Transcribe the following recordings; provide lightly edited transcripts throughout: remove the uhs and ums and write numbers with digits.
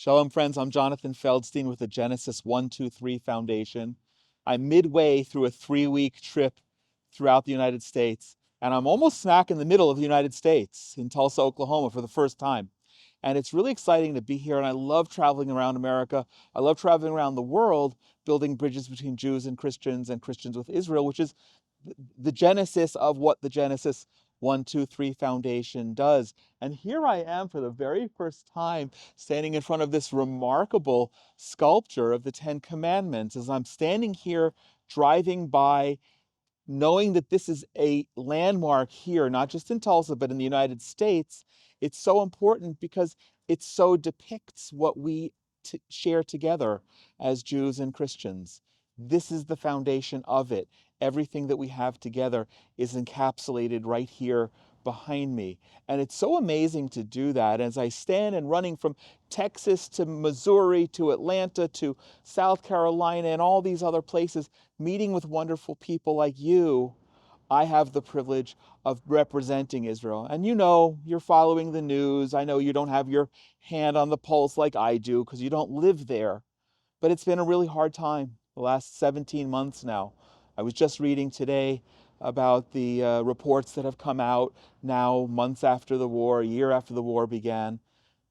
Shalom, friends. I'm Jonathan Feldstein with the Genesis 123 Foundation. I'm midway through a 3-week trip throughout the United States, and I'm almost smack in the middle of the United States in Tulsa, Oklahoma for the first time. And it's really exciting to be here, and I love traveling around America. I love traveling around the world, building bridges between Jews and Christians with Israel, which is the genesis of what the Genesis 123 Foundation does. And here I am for the very first time standing in front of this remarkable sculpture of the Ten Commandments. As I'm standing here driving by, knowing that this is a landmark here, not just in Tulsa, but in the United States, it's so important because it so depicts what we share together as Jews and Christians. This is the foundation of it. Everything that we have together is encapsulated right here behind me. And it's so amazing to do that. As I stand and running from Texas to Missouri to Atlanta to South Carolina and all these other places, meeting with wonderful people like you, I have the privilege of representing Israel. And you know, you're following the news. I know you don't have your hand on the pulse like I do because you don't live there. But it's been a really hard time the last 17 months now. I was just reading today about the reports that have come out now, months after the war, a year after the war began,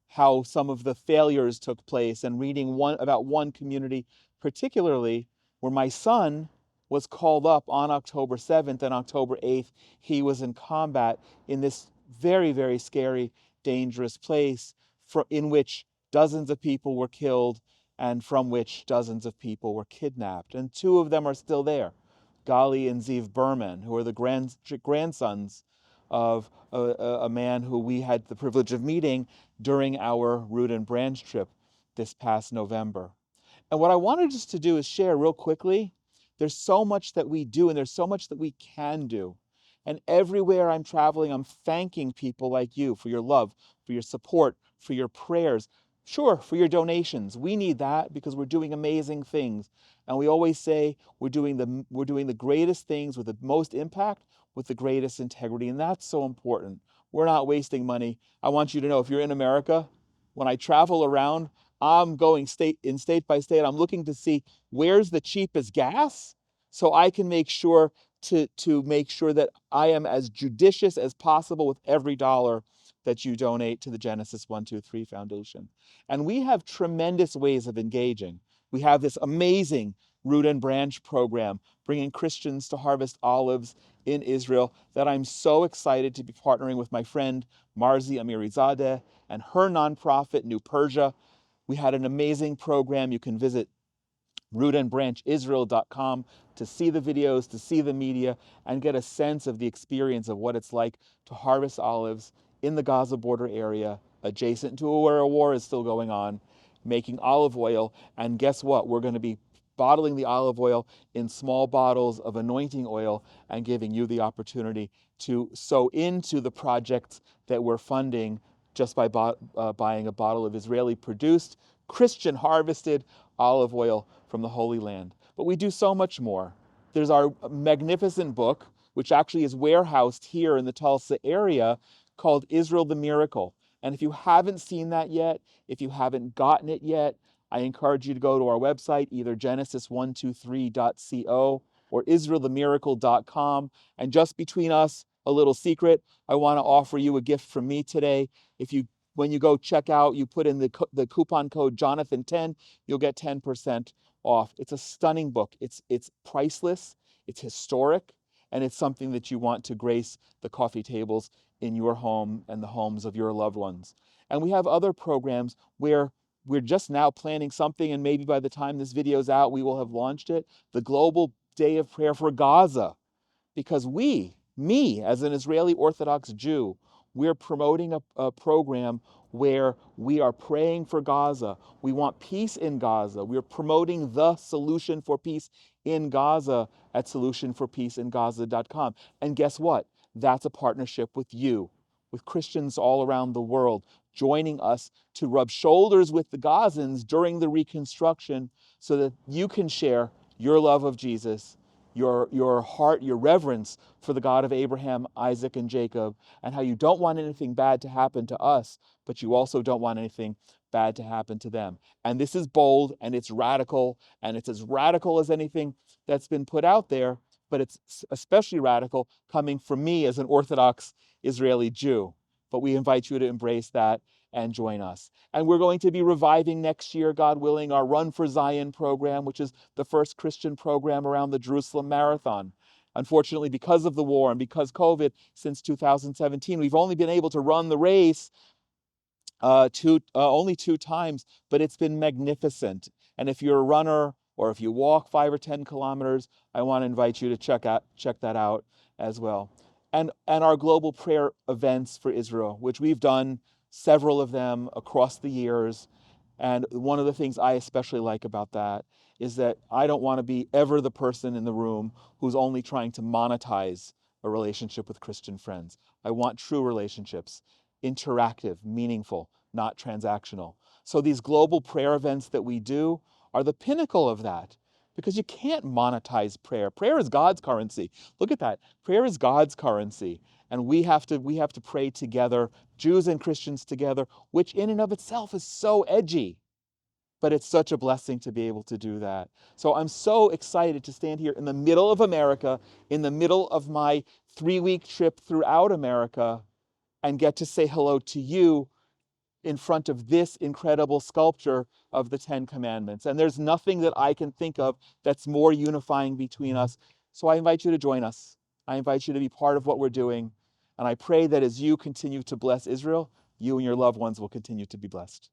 how some of the failures took place, and reading about one community particularly where my son was called up on October 7th and October 8th. He was in combat in this very, very scary, dangerous place in which dozens of people were killed and from which dozens of people were kidnapped. And two of them are still there, Gali and Ziv Berman, who are the grandsons of a man who we had the privilege of meeting during our Root and Branch trip this past November. And what I wanted just to do is share real quickly. There's so much that we do, and there's so much that we can do. And everywhere I'm traveling, I'm thanking people like you for your love, for your support, for your prayers, sure, for your donations. We need that because we're doing amazing things. And we always say we're doing the greatest things with the most impact, with the greatest integrity. And that's so important. We're not wasting money. I want you to know, if you're in America, when I travel around, I'm going state by state. I'm looking to see where's the cheapest gas so I can make sure to make sure that I am as judicious as possible with every dollar that you donate to the Genesis 123 Foundation. And we have tremendous ways of engaging. We have this amazing Root and Branch program, bringing Christians to harvest olives in Israel, that I'm so excited to be partnering with my friend Marzi Amirizadeh and her nonprofit, New Persia. We had an amazing program. You can visit rootandbranchisrael.com to see the videos, to see the media, and get a sense of the experience of what it's like to harvest olives in the Gaza border area, adjacent to where a war is still going on, making olive oil. And guess what? We're going to be bottling the olive oil in small bottles of anointing oil and giving you the opportunity to sow into the projects that we're funding just by buying a bottle of Israeli-produced, Christian-harvested olive oil from the Holy Land. But we do so much more. There's our magnificent book, which actually is warehoused here in the Tulsa area, called Israel the Miracle. And if you haven't seen that yet, if you haven't gotten it yet, I encourage you to go to our website, either genesis123.co or israelthemiracle.com. And just between us, a little secret, I want to offer you a gift from me today. When you go check out, you put in the coupon code Jonathan10, you'll get 10% off. It's a stunning book. It's priceless, it's historic, and it's something that you want to grace the coffee tables in your home and the homes of your loved ones. And we have other programs where we're just now planning something, and maybe by the time this video is out, we will have launched it, the Global Day of Prayer for Gaza. Because me as an Israeli Orthodox Jew, we're promoting a program where we are praying for Gaza. We want peace in Gaza. We're promoting the Solution for Peace in Gaza at solutionforpeaceingaza.com. And guess what? That's a partnership with you, with Christians all around the world, joining us to rub shoulders with the Gazans during the reconstruction so that you can share your love of Jesus, your heart, your reverence for the God of Abraham, Isaac, and Jacob, and how you don't want anything bad to happen to us, but you also don't want anything bad to happen to them. And this is bold and it's radical, and it's as radical as anything that's been put out there, but it's especially radical coming from me as an Orthodox Israeli Jew. But we invite you to embrace that and join us. And we're going to be reviving next year, God willing, our Run for Zion program, which is the first Christian program around the Jerusalem Marathon. Unfortunately, because of the war and because COVID, since 2017, we've only been able to run the race only 2 times, but it's been magnificent. And if you're a runner or if you walk 5 or 10 kilometers, I want to invite you to check that out as well. And our global prayer events for Israel, which we've done several of them across the years. And one of the things I especially like about that is that I don't want to be ever the person in the room who's only trying to monetize a relationship with Christian friends. I want true relationships, interactive, meaningful, not transactional. So these global prayer events that we do are the pinnacle of that, because you can't monetize prayer. Prayer is God's currency. Look at that. Prayer is God's currency. And we have to pray together, Jews and Christians together, which in and of itself is so edgy. But it's such a blessing to be able to do that. So I'm so excited to stand here in the middle of America, in the middle of my 3-week trip throughout America, and get to say hello to you in front of this incredible sculpture of the Ten Commandments. And there's nothing that I can think of that's more unifying between us. So I invite you to join us. I invite you to be part of what we're doing. And I pray that as you continue to bless Israel, you and your loved ones will continue to be blessed.